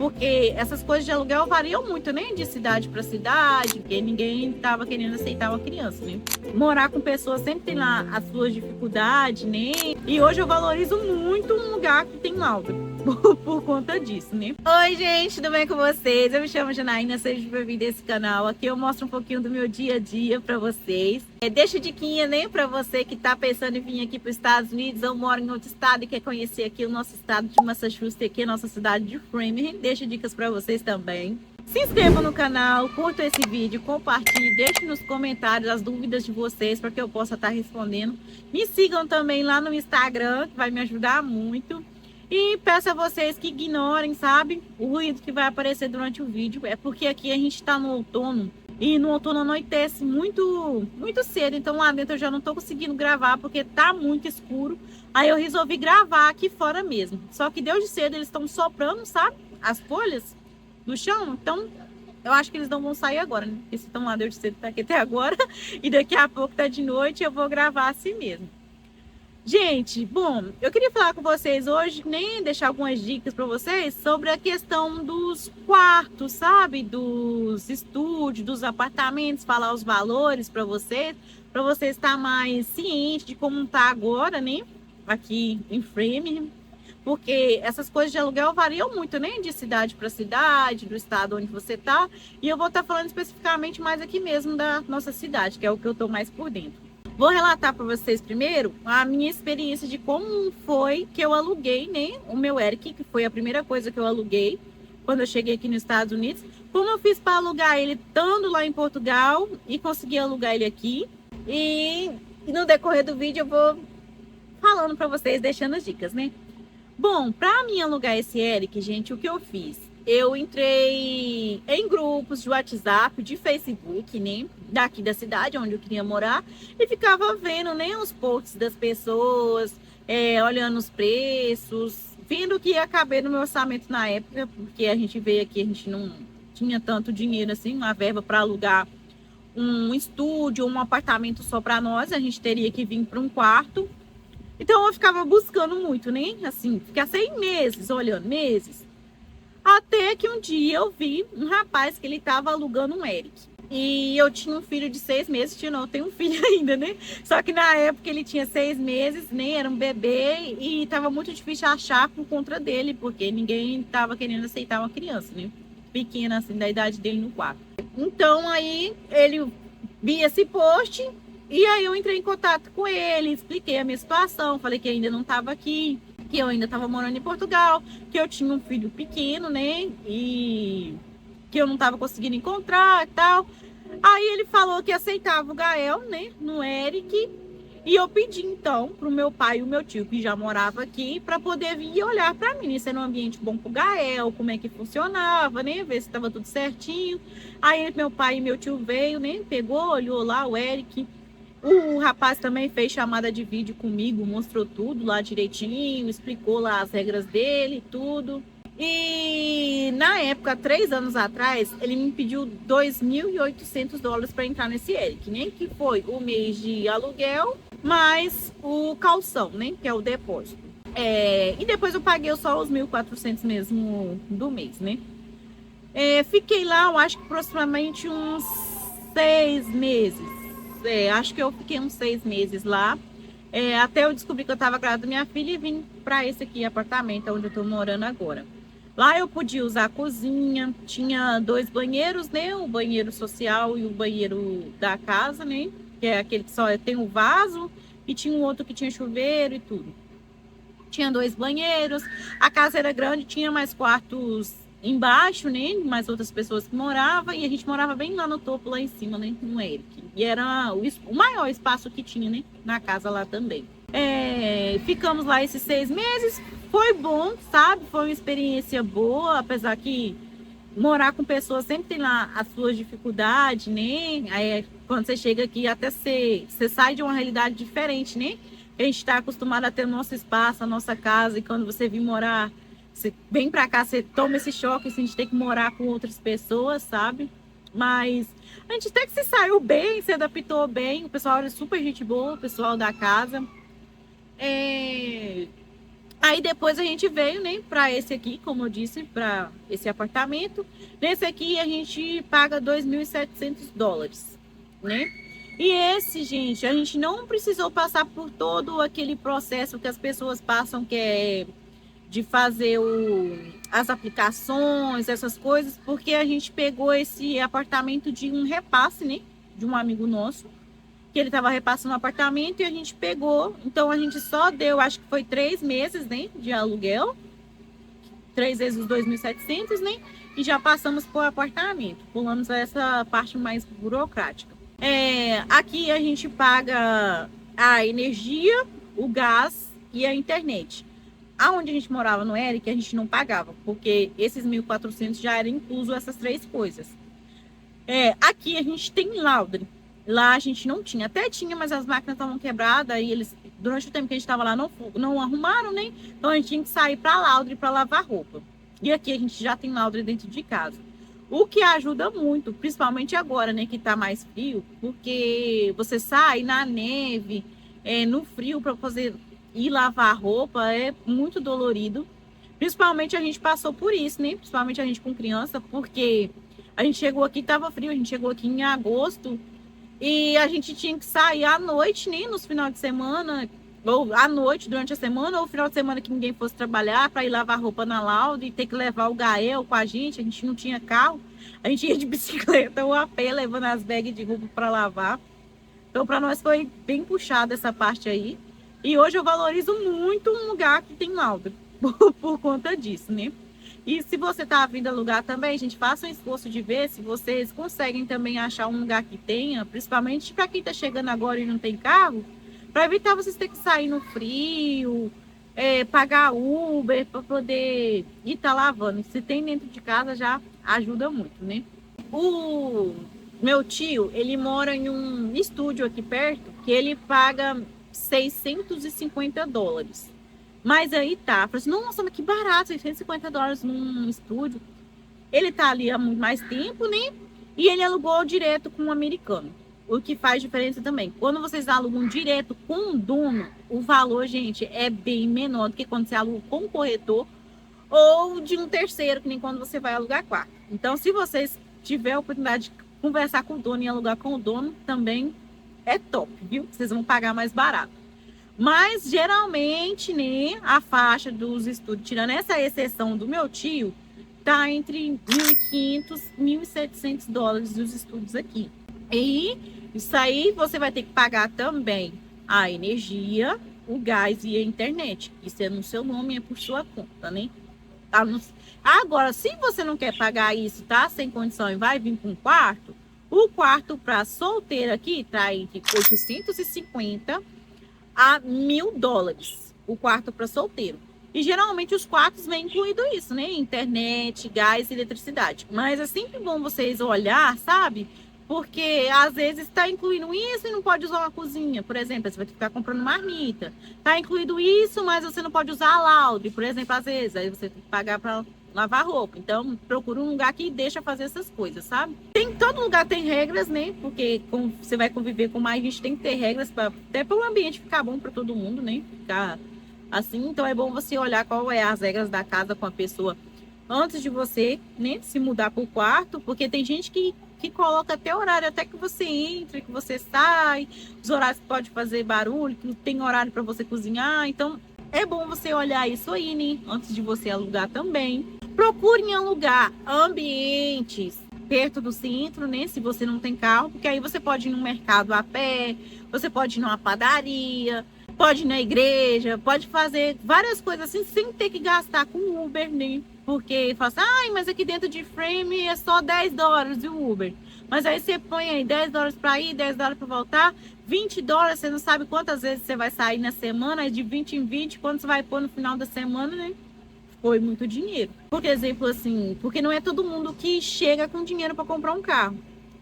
Porque essas coisas de aluguel variam muito, né? De cidade para cidade, porque ninguém tava querendo aceitar uma criança, né? Morar com pessoas sempre tem lá as suas dificuldades, né? E hoje eu valorizo muito um lugar que tem lauda. Por conta disso, né? Oi, gente, tudo bem com vocês? Eu me chamo Janaína, seja bem-vindo a esse canal. Aqui eu mostro um pouquinho do meu dia a dia pra vocês. Deixa diquinha, né, pra você que tá pensando em vir aqui para os Estados Unidos ou mora em outro estado e quer conhecer aqui o nosso estado de Massachusetts, aqui a nossa cidade de Framingham. Deixa dicas pra vocês também. Se inscreva no canal, curta esse vídeo, compartilhe, deixe nos comentários as dúvidas de vocês para que eu possa estar respondendo. Me sigam também lá no Instagram, que vai me ajudar muito. E peço a vocês que ignorem, sabe, o ruído que vai aparecer durante o vídeo. É porque aqui a gente está no outono e no outono anoitece muito cedo. Então lá dentro eu já não estou conseguindo gravar porque tá muito escuro. Aí eu resolvi gravar aqui fora mesmo. Só que desde cedo eles estão soprando, sabe, as folhas do chão. Então eu acho que eles não vão sair agora, né? Porque se estão lá desde cedo tá aqui até agora e daqui a pouco tá de noite, eu vou gravar assim mesmo. Gente, bom, eu queria falar com vocês hoje, nem deixar algumas dicas para vocês sobre a questão dos quartos, sabe? Dos estúdios, dos apartamentos, falar os valores para vocês estar mais ciente de como tá agora, né? Aqui em Framingham, porque essas coisas de aluguel variam muito, né? De cidade para cidade, do estado onde você tá. E eu vou estar falando especificamente mais aqui mesmo da nossa cidade, que é o que eu tô mais por dentro. Vou relatar para vocês primeiro a minha experiência de como foi que eu aluguei, né, o meu Eric, que foi a primeira coisa que eu aluguei quando eu cheguei aqui nos Estados Unidos. Como eu fiz para alugar ele estando lá em Portugal e consegui alugar ele aqui. E no decorrer do vídeo eu vou falando para vocês, deixando as dicas, né? Bom, para mim alugar esse Eric, gente, o que eu fiz? Eu entrei em grupos de WhatsApp, de Facebook, né? Daqui da cidade onde eu queria morar. E ficava vendo, né? Os posts das pessoas, olhando os preços. Vendo que ia caber no meu orçamento na época. Porque a gente veio aqui, a gente não tinha tanto dinheiro assim, uma verba para alugar um estúdio, um apartamento só para nós. A gente teria que vir para um quarto. Então eu ficava buscando muito, né? Assim, ficar 6 meses olhando, meses. Até que um dia eu vi um rapaz que ele tava alugando um Eric. E eu tinha um filho de 6 meses, não, eu tenho um filho ainda, né? Só que na época ele tinha 6 meses, né? Era um bebê e tava muito difícil achar por conta dele, porque ninguém tava querendo aceitar uma criança, né? Pequena, assim, da idade dele no quarto. Então aí ele via esse post e aí eu entrei em contato com ele, expliquei a minha situação, falei que ainda não estava aqui, que eu ainda estava morando em Portugal, que eu tinha um filho pequeno, né? E que eu não estava conseguindo encontrar e tal. Aí ele falou que aceitava o Gael, né? No Eric. E eu pedi então pro meu pai e o meu tio, que já morava aqui, para poder vir e olhar para mim, se era um ambiente bom pro Gael, como é que funcionava, né? Ver se estava tudo certinho. Aí meu pai e meu tio veio, né? Pegou, olhou lá o Eric. O rapaz também fez chamada de vídeo comigo, mostrou tudo lá direitinho, explicou lá as regras dele, tudo. E na época, 3 anos atrás, ele me pediu $2.800 para entrar nesse Eric, né? Que foi o mês de aluguel mais o calção, né? Que é o depósito. E depois eu paguei só os 1.400 mesmo do mês, né? Fiquei lá, eu acho que aproximadamente uns 6 meses. Acho que eu fiquei uns 6 meses lá. Até eu descobri que eu estava grávida da minha filha e vim para esse aqui apartamento onde eu estou morando agora. Lá eu podia usar a cozinha, tinha 2 banheiros, né? O banheiro social e o banheiro da casa, né? Que é aquele que só tem o vaso, e tinha um outro que tinha chuveiro e tudo. Tinha 2 banheiros, a casa era grande, tinha mais quartos embaixo, né? Mais outras pessoas que moravam, e a gente morava bem lá no topo, lá em cima, né? No Eric. E era o maior espaço que tinha, né? Na casa lá também. Ficamos lá esses 6 meses, foi bom, sabe? Foi uma experiência boa, apesar que morar com pessoas sempre tem lá as suas dificuldades, né? Aí quando você chega aqui, até você sai de uma realidade diferente, né? A gente está acostumado a ter o nosso espaço, a nossa casa, e quando você vem morar, você vem para cá, você toma esse choque, assim, de ter que morar com outras pessoas, sabe? Mas a gente até que se saiu bem, se adaptou bem, o pessoal era super gente boa, o pessoal da casa. Aí depois a gente veio, né, para esse aqui, como eu disse, para esse apartamento. Nesse aqui a gente paga $2.700, né? E esse, gente, a gente não precisou passar por todo aquele processo que as pessoas passam, que é de fazer as aplicações, essas coisas, porque a gente pegou esse apartamento de um repasse, né, de um amigo nosso, que ele estava repassando o apartamento e a gente pegou. Então a gente só deu, acho que foi 3 meses, né, de aluguel, 3 vezes os 2.700, né, e já passamos por apartamento, pulamos essa parte mais burocrática. Aqui a gente paga a energia, o gás e a internet. Aonde a gente morava no Eric, a gente não pagava, porque esses 1.400 já era incluso essas 3 coisas. Aqui a gente tem Laundry. Lá a gente não tinha. Até tinha, mas as máquinas estavam quebradas e eles, durante o tempo que a gente estava lá, não arrumaram, né? Então a gente tinha que sair para Laundry para lavar roupa. E aqui a gente já tem Laundry dentro de casa. O que ajuda muito, principalmente agora, né, que tá mais frio, porque você sai na neve, no frio para fazer ir lavar roupa é muito dolorido. Principalmente a gente passou por isso, né? Principalmente a gente com criança, porque a gente chegou aqui, tava frio, a gente chegou aqui em agosto e a gente tinha que sair à noite, né, nos finais de semana, ou à noite durante a semana, ou final de semana que ninguém fosse trabalhar, para ir lavar roupa na Laude e ter que levar o Gael com a gente não tinha carro, a gente ia de bicicleta ou a pé levando as bags de roupa para lavar. Então para nós foi bem puxado essa parte aí. E hoje eu valorizo muito um lugar que tem Laude por conta disso, né? E se você tá vindo alugar também, gente, faça um esforço de ver se vocês conseguem também achar um lugar que tenha, principalmente para quem tá chegando agora e não tem carro, para evitar vocês terem que sair no frio, pagar Uber para poder ir tá lavando. Se tem dentro de casa já ajuda muito, né? O meu tio, ele mora em um estúdio aqui perto que ele paga $650. Mas aí tá, falei assim, nossa, mas que barato, $650 num estúdio. Ele tá ali há muito mais tempo, né? E ele alugou direto com um americano. O que faz diferença também. Quando vocês alugam direto com um dono, o valor, gente, é bem menor do que quando você aluga com um corretor ou de um terceiro, que nem quando você vai alugar quarto. Então, se vocês tiverem a oportunidade de conversar com o dono e alugar com o dono, também é top, viu? Vocês vão pagar mais barato. Mas, geralmente, né, a faixa dos estúdios, tirando essa exceção do meu tio, tá entre $1.500 e $1.700 dos estúdios aqui. E isso aí você vai ter que pagar também a energia, o gás e a internet. Isso é no seu nome, é por sua conta, né? Agora, se você não quer pagar isso, tá sem condição e vai vir com um quarto, o quarto para solteiro aqui tá entre 850 a $1.000 o quarto para solteiro. E geralmente os quartos vêm incluído isso, né? Internet, gás e eletricidade. Mas é sempre bom vocês olhar, sabe? Porque às vezes está incluindo isso e não pode usar uma cozinha. Por exemplo, você vai ficar comprando marmita. Está incluído isso, mas você não pode usar a Laude, por exemplo, às vezes. Aí você tem que pagar para lavar roupa. Então, procura um lugar que deixa fazer essas coisas, sabe? Todo lugar tem regras, né? Porque como você vai conviver com mais gente, tem que ter regras até para o ambiente ficar bom para todo mundo, né? Ficar assim. Então, é bom você olhar qual é as regras da casa com a pessoa antes de você, né, se mudar para o quarto. Porque tem gente que coloca até horário, até que você entra, que você sai, os horários que pode fazer barulho, que não tem horário para você cozinhar. Então, é bom você olhar isso aí, né? Antes de você alugar também. Procurem alugar ambientes perto do centro, né? Se você não tem carro, porque aí você pode ir no mercado a pé, você pode ir numa padaria, pode ir na igreja, pode fazer várias coisas assim, sem ter que gastar com Uber, né? Porque fala assim, ai, mas aqui dentro de Frame é só $10 o Uber. Mas aí você põe aí $10 para ir, $10 para voltar, $20, você não sabe quantas vezes você vai sair na semana, de 20 em 20, quando você vai pôr no final da semana, né? Foi muito dinheiro. Por exemplo, assim, porque não é todo mundo que chega com dinheiro para comprar um carro.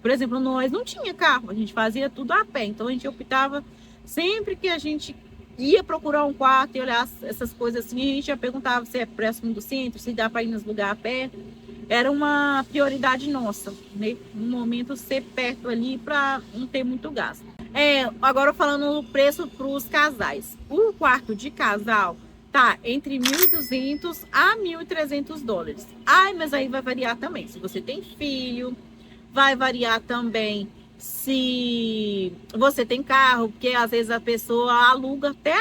Por exemplo, nós não tinha carro, a gente fazia tudo a pé. Então a gente optava, sempre que a gente ia procurar um quarto e olhar essas coisas assim, a gente já perguntava se é próximo do centro, se dá para ir nos lugares a pé. Era uma prioridade nossa, né? No momento ser perto ali para não ter muito gasto. Agora falando o preço para os casais. O quarto de casal tá entre 1.200 a 1.300 dólares. Ai, mas aí vai variar também. Se você tem filho, vai variar também se você tem carro, porque às vezes a pessoa aluga até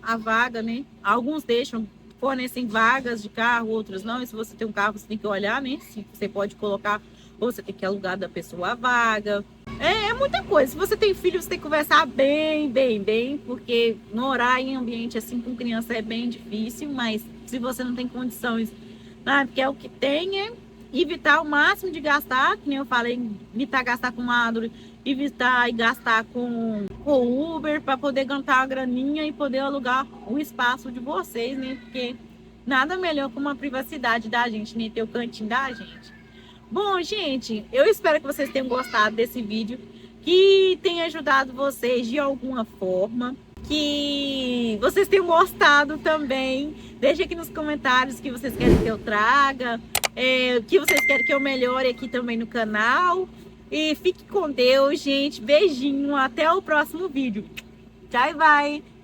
a vaga, né? Alguns deixam, fornecem vagas de carro, outros não. E se você tem um carro, você tem que olhar, né? Se você pode colocar, ou você tem que alugar da pessoa a vaga. É muita coisa. Se você tem filho, você tem que conversar bem, porque morar em ambiente assim com criança é bem difícil, mas se você não tem condições, porque é o que tem, é evitar o máximo de gastar, que nem eu falei, evitar gastar com Maduro, evitar e gastar com o Uber, para poder ganhar uma graninha e poder alugar o espaço de vocês, né? Porque nada melhor que uma privacidade da gente, né? Ter o cantinho da gente. Bom, gente, eu espero que vocês tenham gostado desse vídeo, que tenha ajudado vocês de alguma forma, que vocês tenham gostado também. Deixe aqui nos comentários o que vocês querem que eu traga, o que vocês querem que eu melhore aqui também no canal. E fique com Deus, gente. Beijinho, até o próximo vídeo. Tchau, bye!